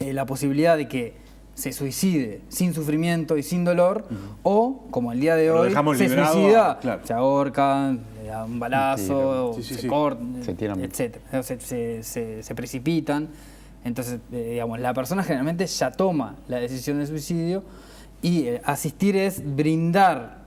la posibilidad de que se suicide sin sufrimiento y sin dolor, o, como el día de hoy, se suicida, claro. se ahorca, le da un balazo, se corta, Se tiran. etcétera. Se precipitan. Entonces, digamos, la persona generalmente ya toma la decisión de suicidio y asistir es brindar,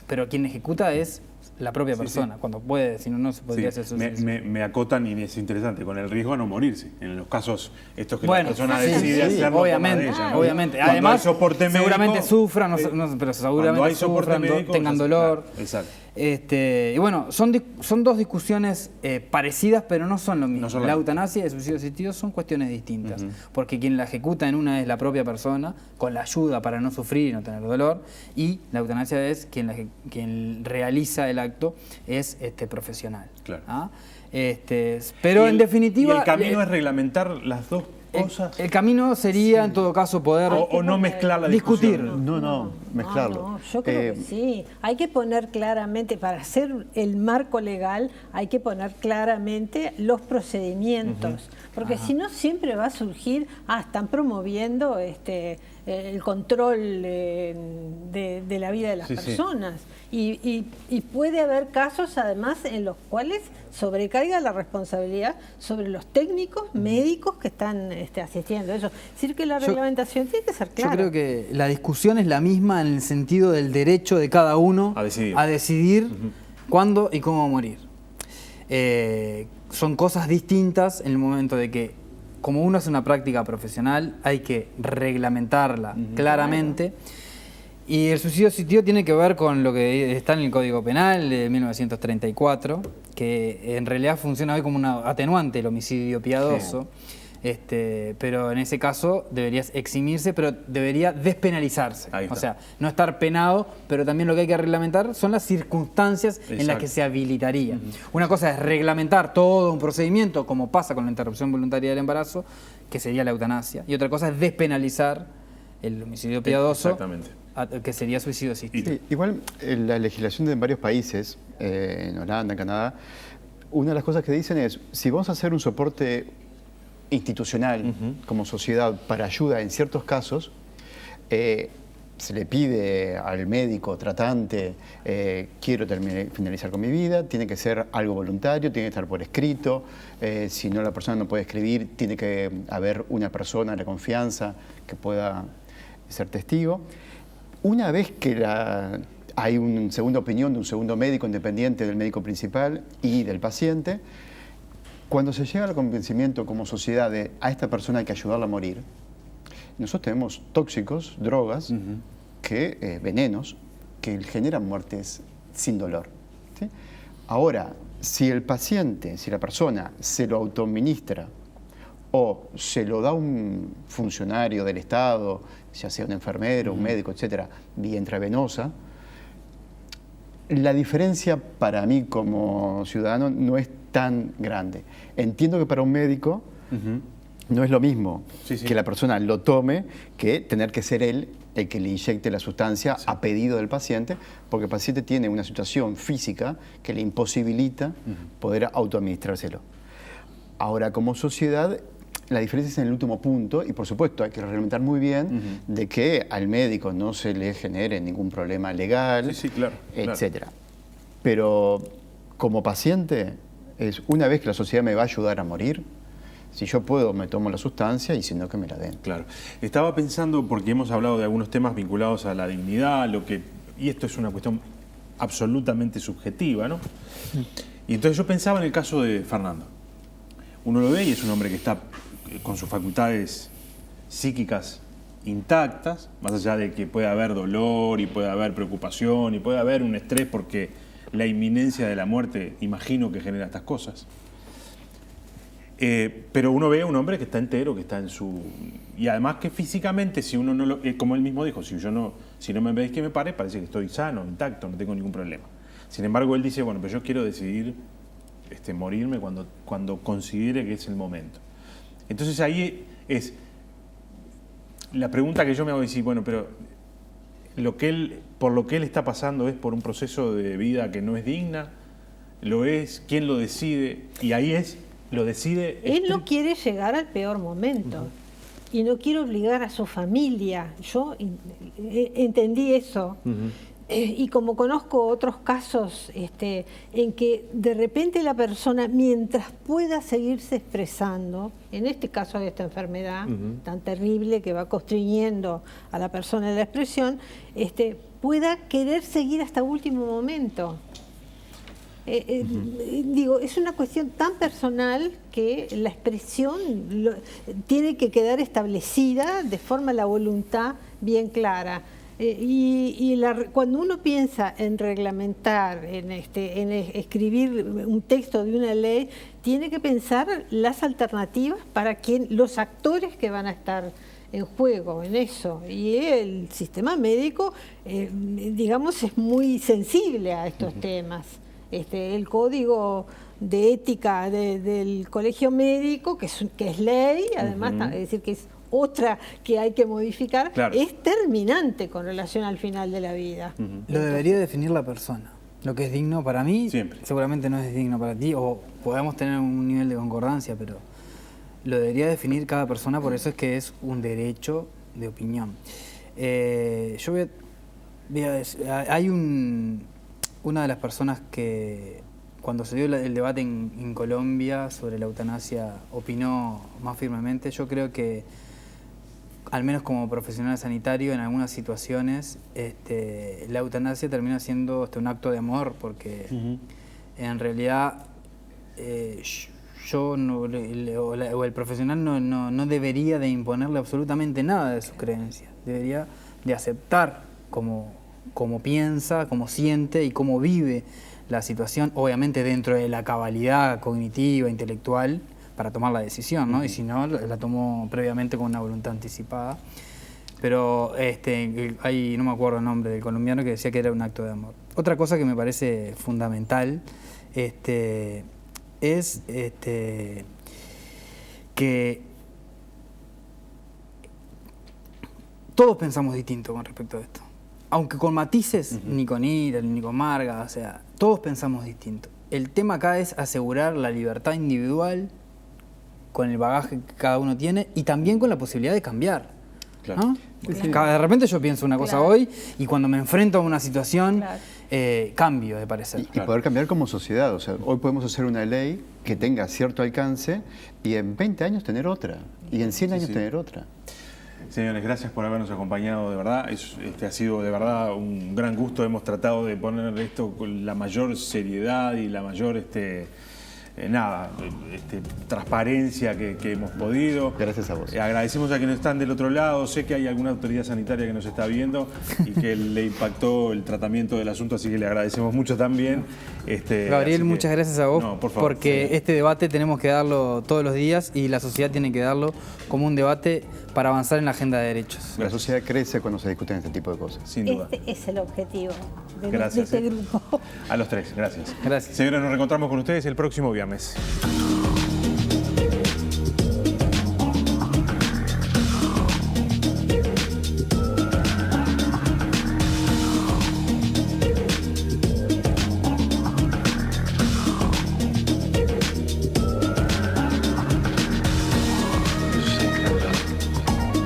pero quien ejecuta es la propia persona, cuando puede, si no, no se podría hacer suicidio. Me acotan, y es interesante, con el riesgo a no morirse. En los casos estos que Bueno, la persona sí, decide hacerlo, obviamente, toma de ella, ¿no? obviamente. Cuando Además, hay soporte médico, seguramente sufran, pero cuando seguramente hay soporte sufran, médico, tengan dolor. claro, exacto. Y bueno, son dos discusiones parecidas, pero no son lo mismo. No son lo La mismo. eutanasia y el suicidio asistido son cuestiones distintas, porque quien la ejecuta en una es la propia persona, con la ayuda para no sufrir y no tener dolor, y la eutanasia es quien realiza el acto, es profesional. Claro. ¿Ah? Pero en definitiva... Y el camino es reglamentar las dos cosas. El camino sería, en todo caso, poder O no mezclar la discutir. discusión. No, mezclarlo. No, yo creo que sí. Hay que poner claramente, para hacer el marco legal, hay que poner claramente los procedimientos. Porque si no, siempre va a surgir, están promoviendo el control de la vida de las personas. Y puede haber casos, además, en los cuales sobrecaiga la responsabilidad sobre los técnicos, médicos que están asistiendo a eso. Es decir, que la reglamentación tiene que ser clara. Yo creo que la discusión es la misma en el sentido del derecho de cada uno a decidir cuándo y cómo morir. Son cosas distintas en el momento de que, como uno es una práctica profesional, hay que reglamentarla claramente. Y el suicidio asistido tiene que ver con lo que está en el Código Penal de 1934, que en realidad funciona hoy como una atenuante el homicidio piadoso. Pero en ese caso debería eximirse, pero debería despenalizarse. O sea, no estar penado, pero también lo que hay que reglamentar son las circunstancias en las que se habilitaría. Una cosa es reglamentar todo un procedimiento, como pasa con la interrupción voluntaria del embarazo, que sería la eutanasia, y otra cosa es despenalizar el homicidio piadoso, que sería suicidio asistido. Sí, igual la legislación de varios países, en Holanda, en Canadá, una de las cosas que dicen es, si vamos a hacer un soporte institucional como sociedad para ayuda en ciertos casos, se le pide al médico tratante, quiero finalizar con mi vida, tiene que ser algo voluntario, tiene que estar por escrito, si no la persona no puede escribir, tiene que haber una persona de confianza que pueda ser testigo. Una vez que hay una segunda opinión de un segundo médico independiente del médico principal y del paciente, cuando se llega al convencimiento como sociedad de a esta persona hay que ayudarla a morir, nosotros tenemos tóxicos, drogas, venenos, que generan muertes sin dolor. ¿Sí? Ahora, si el paciente, si la persona se lo autoadministra o se lo da un funcionario del Estado, ya sea un enfermero, un médico, etcétera, vía intravenosa, la diferencia para mí como ciudadano no es tan grande. Entiendo que para un médico no es lo mismo que la persona lo tome que tener que ser él el que le inyecte la sustancia a pedido del paciente, porque el paciente tiene una situación física que le imposibilita poder autoadministrárselo. Ahora, como sociedad, la diferencia es en el último punto y, por supuesto, hay que reglamentar muy bien de que al médico no se le genere ningún problema legal, etcétera. Pero como paciente, es una vez que la sociedad me va a ayudar a morir, si yo puedo, me tomo la sustancia y si no, que me la den. Claro. Estaba pensando, porque hemos hablado de algunos temas vinculados a la dignidad, y esto es una cuestión absolutamente subjetiva, ¿no? Y entonces yo pensaba en el caso de Fernando. Uno lo ve y es un hombre que está con sus facultades psíquicas intactas, más allá de que pueda haber dolor y pueda haber preocupación y pueda haber un estrés porque la inminencia de la muerte, imagino que genera estas cosas. Pero uno ve a un hombre que está entero, que está en su... Y además que físicamente, si uno no lo... como él mismo dijo, si no me veis que me pare, parece que estoy sano, intacto, no tengo ningún problema. Sin embargo, él dice, bueno, pero yo quiero decidir morirme cuando considere que es el momento. Entonces ahí es... La pregunta que yo me hago es decir, bueno, pero por lo que él está pasando es por un proceso de vida que no es digna, lo es, ¿quién lo decide? Y ahí es... Lo decide... Él no quiere llegar al peor momento y no quiere obligar a su familia. Yo entendí eso. Y como conozco otros casos en que de repente la persona, mientras pueda seguirse expresando, en este caso de esta enfermedad tan terrible que va constriñendo a la persona en la expresión, pueda querer seguir hasta último momento. Digo, es una cuestión tan personal que la expresión tiene que quedar establecida de forma la voluntad bien clara. Cuando uno piensa en reglamentar, en escribir un texto de una ley, tiene que pensar las alternativas para los actores que van a estar en juego en eso. Y el sistema médico, digamos, es muy sensible a estos temas. El código de ética del colegio médico, que es ley, además, es decir, que es otra que hay que modificar, es terminante con relación al final de la vida. Lo debería definir la persona. Lo que es digno para mí, seguramente no es digno para ti, o podemos tener un nivel de concordancia, pero lo debería definir cada persona, por eso es que es un derecho de opinión. Yo voy a decir, hay una de las personas que cuando se dio el debate en Colombia sobre la eutanasia opinó más firmemente. Yo creo que, al menos como profesional sanitario, en algunas situaciones la eutanasia termina siendo un acto de amor, porque en realidad yo o el profesional no debería de imponerle absolutamente nada de sus creencias, debería de aceptar como piensa, cómo siente y cómo vive la situación, obviamente dentro de la cabalidad cognitiva, intelectual, para tomar la decisión, ¿no? Y si no, la tomó previamente con una voluntad anticipada. Pero no me acuerdo el nombre del colombiano que decía que era un acto de amor. Otra cosa que me parece fundamental es que todos pensamos distinto con respecto a esto. Aunque con matices, ni con ira, ni con Marga, o sea, todos pensamos distinto. El tema acá es asegurar la libertad individual con el bagaje que cada uno tiene y también con la posibilidad de cambiar. ¿No? De repente yo pienso una cosa hoy y cuando me enfrento a una situación cambio de parecer. Y poder cambiar como sociedad. O sea, hoy podemos hacer una ley que tenga cierto alcance y en 20 años tener otra y en 100 años tener otra. Señores, gracias por habernos acompañado, de verdad. Ha sido de verdad un gran gusto. Hemos tratado de poner esto con la mayor seriedad y la mayor transparencia que hemos podido. Gracias a vos. Agradecemos a quienes están del otro lado. Sé que hay alguna autoridad sanitaria que nos está viendo y que le impactó el tratamiento del asunto, así que le agradecemos mucho también. Gabriel, muchas gracias a vos, por favor, porque este debate tenemos que darlo todos los días y la sociedad tiene que darlo como un debate para avanzar en la agenda de derechos. La sociedad crece cuando se discuten este tipo de cosas. Sin duda. Este es el objetivo de Gracias, este grupo. A los tres, gracias. Gracias. Señores, nos reencontramos con ustedes el próximo viernes.